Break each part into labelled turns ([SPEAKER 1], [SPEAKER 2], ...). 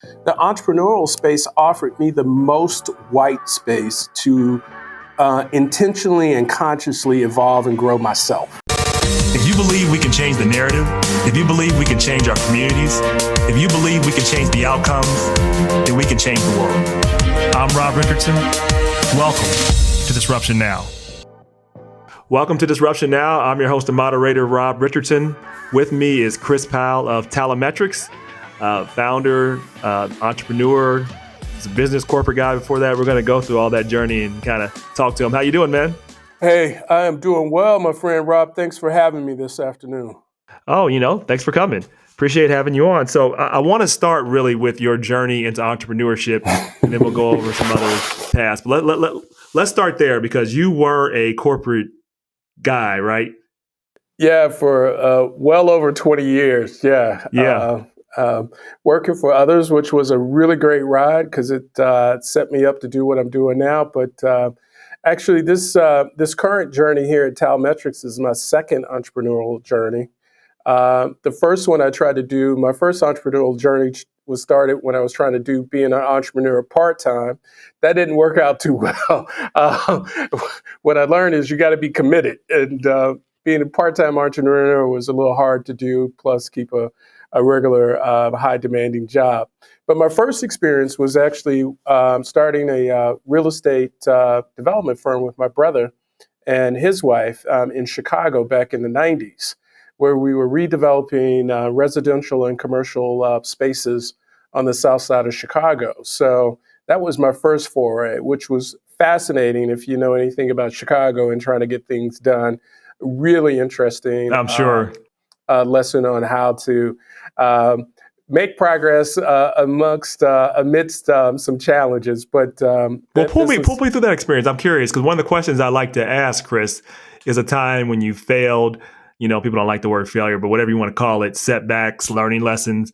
[SPEAKER 1] The entrepreneurial space offered me the most white space to intentionally and consciously evolve and grow myself.
[SPEAKER 2] If you believe we can change the narrative, if you believe we can change our communities, if you believe we can change the outcomes, then we can change the world. I'm Rob Richardson. Welcome to Disruption Now. Welcome to Disruption Now. I'm your host and moderator, Rob Richardson. With me is Chris Powell of Talmetrix, founder, entrepreneur, he's a business corporate guy. Before that, we're going to go through all that journey and kind of talk to him. How you doing, man?
[SPEAKER 1] Hey, I am doing well, my friend Rob. Thanks for having me this afternoon.
[SPEAKER 2] Oh, thanks for coming. Appreciate having you on. So I want to start really with your journey into entrepreneurship, and then we'll go over some other paths. But let's start there because you were a corporate guy, right?
[SPEAKER 1] Yeah, for well over 20 years. Yeah. Working for others, which was a really great ride because it set me up to do what I'm doing now. But actually, this current journey here at Talmetrix is my second entrepreneurial journey. The first one I tried to do, my first entrepreneurial journey was started when I was trying to being an entrepreneur part-time. That didn't work out too well. What I learned is you got to be committed. And being a part-time entrepreneur was a little hard to do, plus keep a regular high-demanding job. But my first experience was actually starting a real estate development firm with my brother and his wife in Chicago back in the 90s, where we were redeveloping residential and commercial spaces on the south side of Chicago. So that was my first foray, which was fascinating if you know anything about Chicago and trying to get things done. Really interesting.
[SPEAKER 2] I'm sure.
[SPEAKER 1] Lesson on how to make progress amidst some challenges. But
[SPEAKER 2] pull me through that experience. I'm curious because one of the questions I like to ask, Chris, is a time when you failed. People don't like the word failure, but whatever you want to call it, setbacks, learning lessons,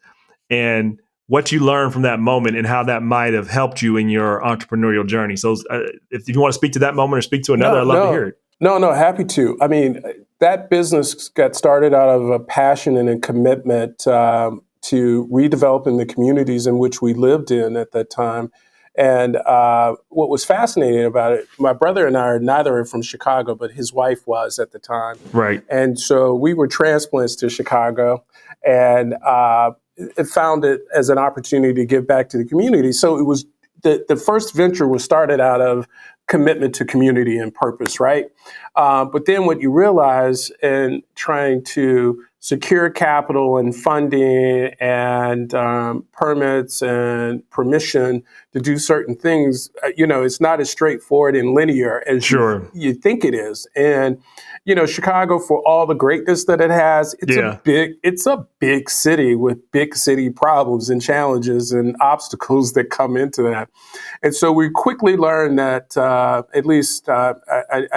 [SPEAKER 2] and what you learned from that moment and how that might have helped you in your entrepreneurial journey. So if you want to speak to that moment or speak to another, I'd love to hear it.
[SPEAKER 1] No, happy to. I mean, that business got started out of a passion and a commitment to redeveloping the communities in which we lived in at that time. And what was fascinating about it, my brother and I are neither from Chicago, but his wife was at the time.
[SPEAKER 2] Right.
[SPEAKER 1] And so we were transplants to Chicago and it found it as an opportunity to give back to the community. So it was the first venture was started out of commitment to community and purpose, right? But then what you realize in trying to secure capital and funding and permits and permission to do certain things, it's not as straightforward and linear as you think it is. And, Chicago, for all the greatness that it has, it's a big city with big city problems and challenges and obstacles that come into that. And so we quickly learned that, at least I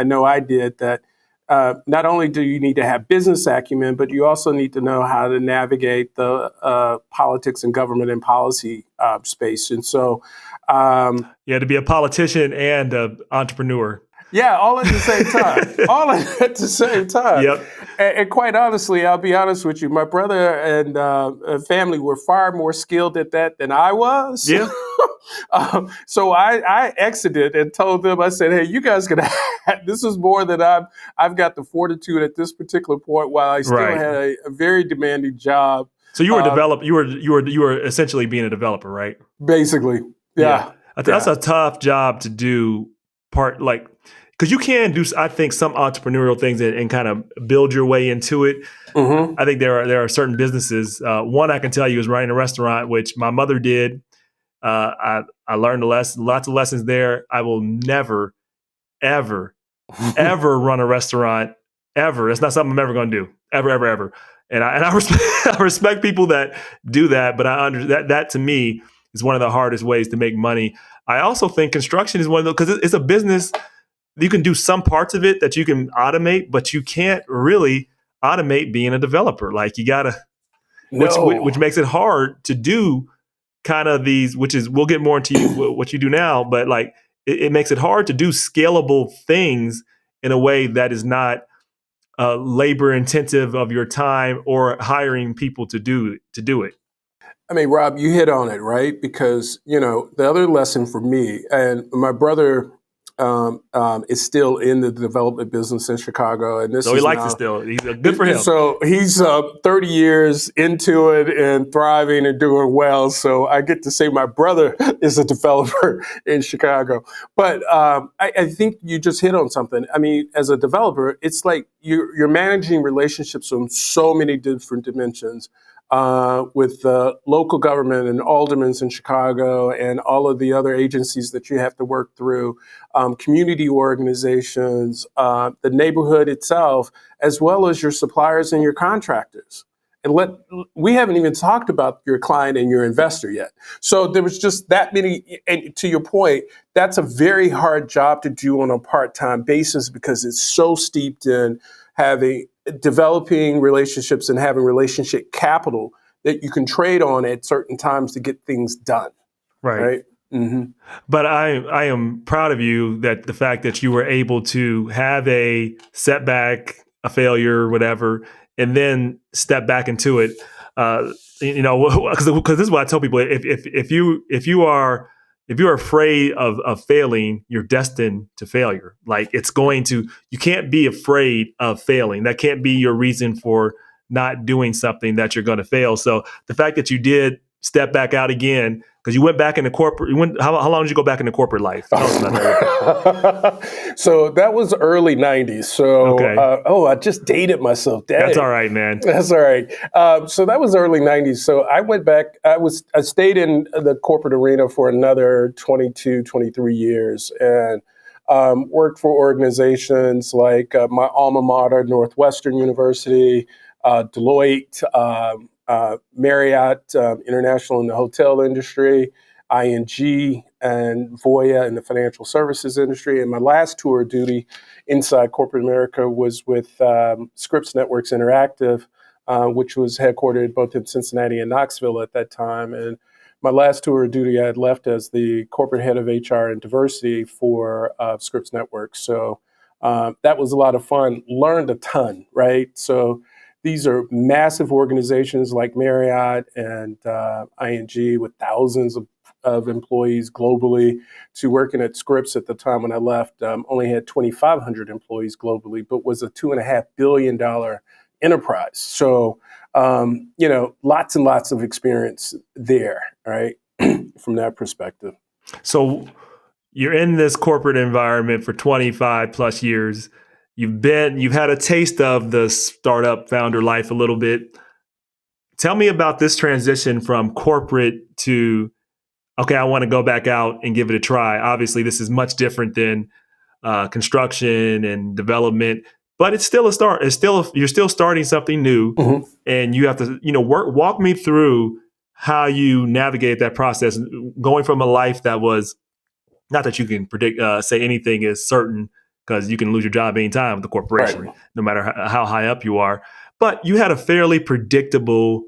[SPEAKER 1] know I did, that not only do you need to have business acumen, but you also need to know how to navigate the politics and government and policy space. And so,
[SPEAKER 2] to be a politician and an entrepreneur.
[SPEAKER 1] Yeah, all at the same time.
[SPEAKER 2] Yep.
[SPEAKER 1] And quite honestly, I'll be honest with you, my brother and family were far more skilled at that than I was.
[SPEAKER 2] Yeah.
[SPEAKER 1] So I exited and told them, I said, hey, you guys can have, this is more than I've got the fortitude at this particular point while I still had a very demanding job.
[SPEAKER 2] So you were you were essentially being a developer, right?
[SPEAKER 1] Basically. Yeah.
[SPEAKER 2] That's a tough job to do because you can do, I think, some entrepreneurial things and kind of build your way into it. Mm-hmm. I think there are certain businesses. One I can tell you is running a restaurant, which my mother did. I learned lots of lessons there. I will never, ever, ever run a restaurant ever. It's not something I'm ever going to do. Ever. And I respect people that do that, but that to me is one of the hardest ways to make money. I also think construction is one of those because it's a business. You can do some parts of it that you can automate, but you can't really automate being a developer. Like you gotta, which makes it hard to do kind of these, which is, we'll get more into what you do now, but like it makes it hard to do scalable things in a way that is not labor intensive of your time or hiring people to do it.
[SPEAKER 1] I mean, Rob, you hit on it, right? Because, the other lesson for me, and my brother is still in the development business in Chicago. And this
[SPEAKER 2] So he
[SPEAKER 1] is
[SPEAKER 2] likes it
[SPEAKER 1] now,
[SPEAKER 2] still. He's good for him.
[SPEAKER 1] so he's 30 years into it and thriving and doing well. So I get to say my brother is a developer in Chicago. But I think you just hit on something. I mean, as a developer, it's like you're managing relationships on so many different dimensions. With local government and aldermen in Chicago and all of the other agencies that you have to work through, community organizations, the neighborhood itself, as well as your suppliers and your contractors. And we haven't even talked about your client and your investor yet. So there was just that many, and to your point, that's a very hard job to do on a part-time basis because it's so steeped in developing relationships and having relationship capital that you can trade on at certain times to get things done. Right. Mm-hmm.
[SPEAKER 2] But I am proud of you that the fact that you were able to have a setback, a failure, whatever, and then step back into it. Because this is what I tell people: if you're afraid of failing, you're destined to failure. Like you can't be afraid of failing. That can't be your reason for not doing something that you're going to fail. So the fact that you did step back out again, because you went back into corporate. How long did you go back into corporate life? Tell us about that.
[SPEAKER 1] So that was early 90s. So,
[SPEAKER 2] okay.
[SPEAKER 1] I just dated myself. Dang.
[SPEAKER 2] That's all right, man.
[SPEAKER 1] That's all right. So that was early 90s. So I went back. I stayed in the corporate arena for another 22, 23 years and worked for organizations like my alma mater, Northwestern University, Deloitte, Marriott International in the hotel industry, ING, and Voya in the financial services industry. And my last tour of duty inside corporate America was with Scripps Networks Interactive, which was headquartered both in Cincinnati and Knoxville at that time. And my last tour of duty, I had left as the corporate head of HR and diversity for Scripps Networks. So that was a lot of fun. Learned a ton, right? So these are massive organizations like Marriott and ING with thousands of employees globally, to working at Scripps at the time when I left, only had 2,500 employees globally, but was a $2.5 billion enterprise. So, lots and lots of experience there, right, from that perspective.
[SPEAKER 2] So you're in this corporate environment for 25 plus years. You've had a taste of the startup founder life a little bit. Tell me about this transition from corporate to, okay, I want to go back out and give it a try. Obviously, this is much different than construction and development, but it's still a start. You're still starting something new, mm-hmm. and you have to, walk me through how you navigate that process, going from a life that was, not that you can predict, say anything is certain, because you can lose your job anytime with the corporation, right, no matter how high up you are. But you had a fairly predictable,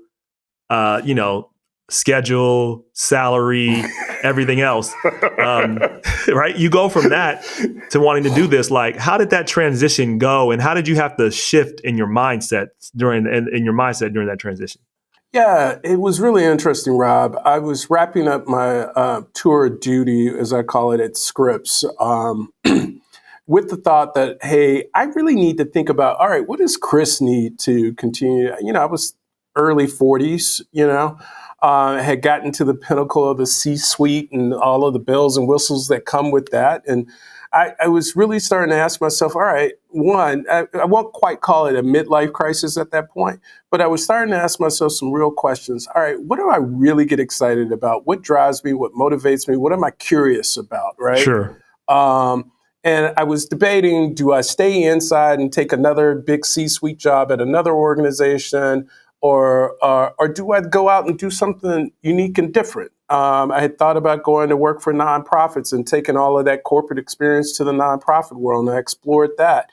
[SPEAKER 2] schedule, salary, everything else, right? You go from that to wanting to do this. Like, how did that transition go, and how did you have to shift in your mindset during that transition?
[SPEAKER 1] Yeah, it was really interesting, Rob. I was wrapping up my tour of duty, as I call it, at Scripps, with the thought that, hey, I really need to think about, all right, what does Chris need to continue? I was early 40s, had gotten to the pinnacle of the C-suite and all of the bells and whistles that come with that. And I was really starting to ask myself, all right, one, I won't quite call it a midlife crisis at that point, but I was starting to ask myself some real questions. All right, what do I really get excited about? What drives me? What motivates me? What am I curious about, right?
[SPEAKER 2] Sure.
[SPEAKER 1] And I was debating, do I stay inside and take another big C-suite job at another organization, or do I go out and do something unique and different? I had thought about going to work for nonprofits and taking all of that corporate experience to the nonprofit world, and I explored that.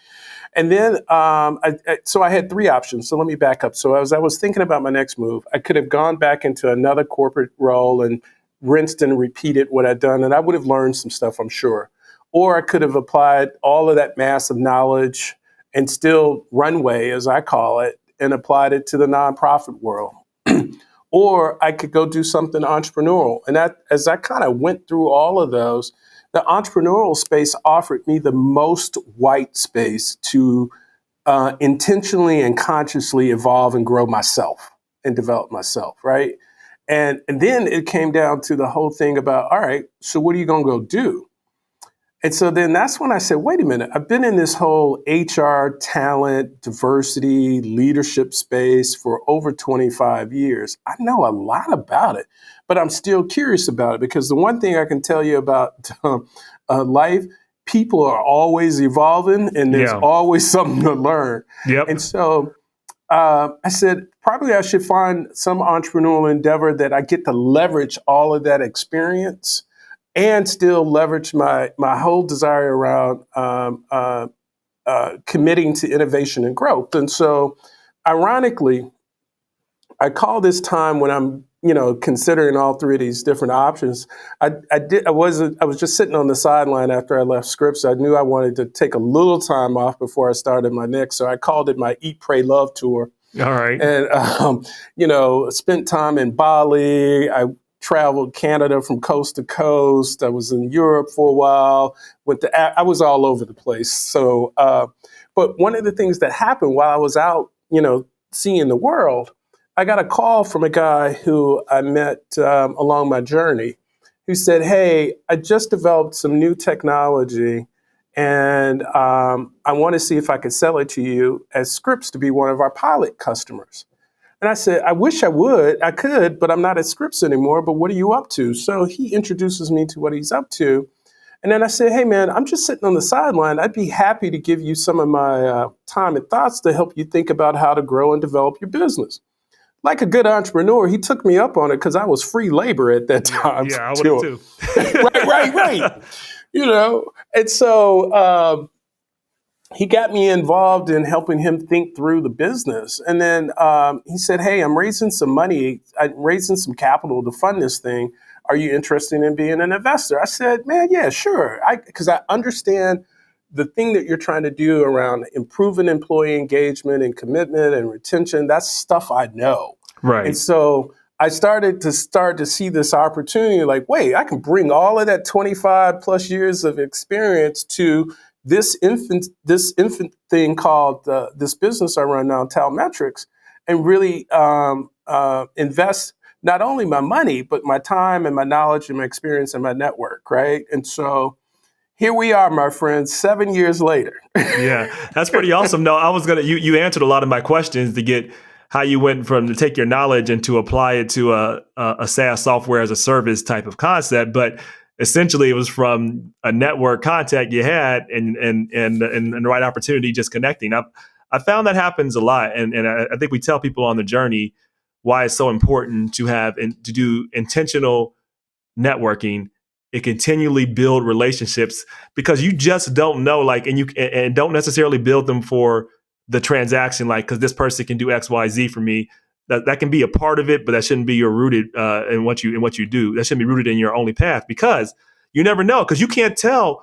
[SPEAKER 1] And then, so I had three options. So let me back up. So as I was thinking about my next move, I could have gone back into another corporate role and rinsed and repeated what I'd done, and I would have learned some stuff, I'm sure. Or I could have applied all of that massive knowledge and still runway, as I call it, and applied it to the nonprofit world. or I could go do something entrepreneurial. And that, as I kind of went through all of those, the entrepreneurial space offered me the most white space to intentionally and consciously evolve and grow myself and develop myself, right? And then it came down to the whole thing about, all right, so what are you going to go do? And so then that's when I said, wait a minute, I've been in this whole HR, talent, diversity, leadership space for over 25 years. I know a lot about it, but I'm still curious about it, because the one thing I can tell you about life, people are always evolving and there's always something to learn.
[SPEAKER 2] Yep.
[SPEAKER 1] And so I said, probably I should find some entrepreneurial endeavor that I get to leverage all of that experience and still leverage my whole desire around committing to innovation and growth. And so, ironically, I call this time when I'm, considering all three of these different options. I was just sitting on the sideline after I left Scripps. I knew I wanted to take a little time off before I started my next, so I called it my Eat, Pray, Love tour.
[SPEAKER 2] All right.
[SPEAKER 1] And spent time in Bali. I traveled Canada from coast to coast. I was in Europe for a while. I was all over the place. So, but one of the things that happened while I was out, seeing the world, I got a call from a guy who I met along my journey, who said, "Hey, I just developed some new technology, and I want to see if I could sell it to you as Scripps to be one of our pilot customers." And I said, "I wish I could, but I'm not at Scripps anymore. But what are you up to?" So he introduces me to what he's up to. And then I said, "Hey, man, I'm just sitting on the sideline. I'd be happy to give you some of my time and thoughts to help you think about how to grow and develop your business." Like a good entrepreneur, he took me up on it because I was free labor at that time.
[SPEAKER 2] Yeah, I would have too.
[SPEAKER 1] Right. And so he got me involved in helping him think through the business. And then he said, "Hey, I'm raising some money. I'm raising some capital to fund this thing. Are you interested in being an investor?" I said, "Man, yeah, sure." Because I understand the thing that you're trying to do around improving employee engagement and commitment and retention. That's stuff I know.
[SPEAKER 2] Right.
[SPEAKER 1] And so I started to see this opportunity, like, wait, I can bring all of that 25 plus years of experience to this infant thing called this business I run now, Talmetrix, and really invest not only my money, but my time and my knowledge and my experience and my network, right? And so here we are, my friends, 7 years later.
[SPEAKER 2] Yeah, that's pretty awesome. No, I was you answered a lot of my questions to get how you went from to take your knowledge and to apply it to a SaaS software as a service type of concept. But essentially, it was from a network contact you had and the right opportunity, just connecting. I found that happens a lot, and I think we tell people on the journey why it's so important to have and to do intentional networking. It continually build relationships, because you just don't know, and don't necessarily build them for the transaction, because this person can do X, Y, Z for me. That can be a part of it, but that shouldn't be your rooted in what you do. That shouldn't be rooted in your only path, because you never know, because you can't tell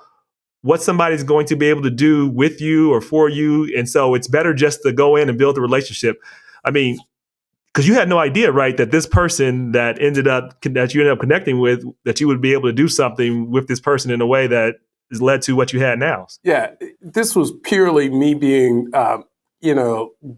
[SPEAKER 2] what somebody's going to be able to do with you or for you. And so it's better just to go in and build a relationship. I mean, because you had no idea, right, that this person that you ended up connecting with, that you would be able to do something with this person in a way that has led to what you had now.
[SPEAKER 1] Yeah, this was purely me being,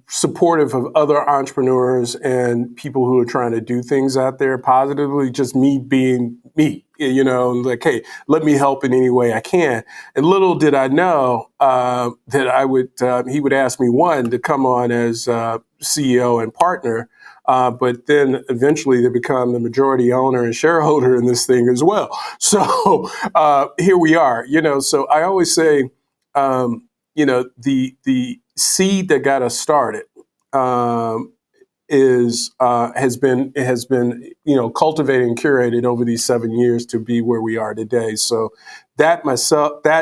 [SPEAKER 1] supportive of other entrepreneurs and people who are trying to do things out there positively. Just me being me, like, hey, let me help in any way I can. And little did I know that he would ask me, one, to come on as CEO and partner. But then eventually to become the majority owner and shareholder in this thing as well. So here we are, so I always say, the seed that got us started has been cultivated and curated over these 7 years to be where we are today. So that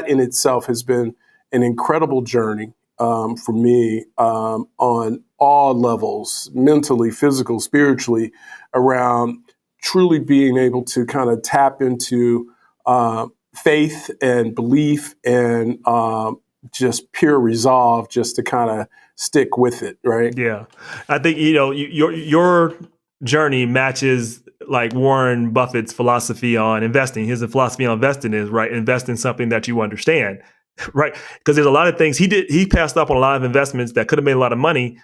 [SPEAKER 1] in itself has been an incredible journey for me on all levels, mentally, physical, spiritually, around truly being able to kind of tap into faith and belief and just pure resolve just to kind of stick with it, right?
[SPEAKER 2] Yeah. I think, your journey matches like Warren Buffett's philosophy on investing. His philosophy on investing is, right, invest in something that you understand, right? Because there's a lot of things he passed up on a lot of investments that could have made a lot of money,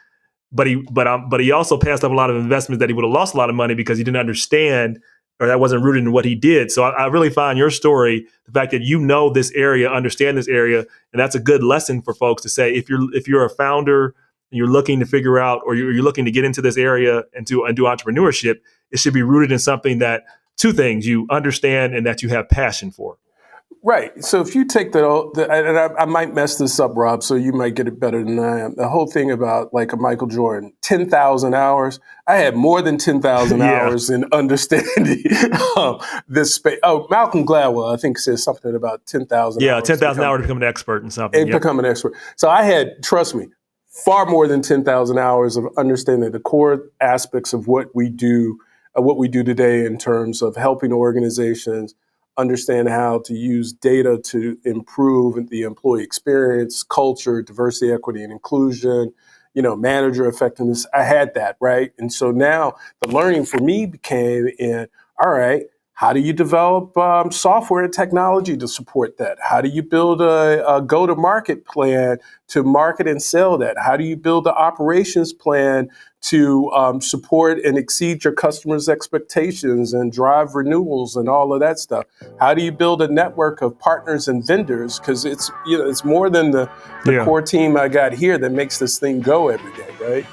[SPEAKER 2] but he also passed up a lot of investments that he would have lost a lot of money because he didn't understand, or that wasn't rooted in what he did. So I really find your story, the fact that you know this area, understand this area, and that's a good lesson for folks to say, if you're a founder and you're looking to figure out, or you're looking to get into this area and do entrepreneurship, it should be rooted in something that, two things, you understand and that you have passion for.
[SPEAKER 1] Right. So if you take and I might mess this up, Rob, so you might get it better than I am. The whole thing about like a Michael Jordan, 10,000 hours. I had more than 10,000 hours in understanding this space. Oh, Malcolm Gladwell, I think, says something about 10,000 hours.
[SPEAKER 2] Yeah, 10,000 hours to become an expert in something.
[SPEAKER 1] And become an expert. So I had, trust me, far more than 10,000 hours of understanding the core aspects of what we do today in terms of helping organizations understand how to use data to improve the employee experience, culture, diversity, equity, and inclusion, manager effectiveness. I had that, right? And so now the learning for me became all right, how do you develop software and technology to support that? How do you build a go-to-market plan to market and sell that? How do you build the operations plan to support and exceed your customers' expectations and drive renewals and all of that stuff? How do you build a network of partners and vendors? Because it's more than the core team I got here that makes this thing go every day, right?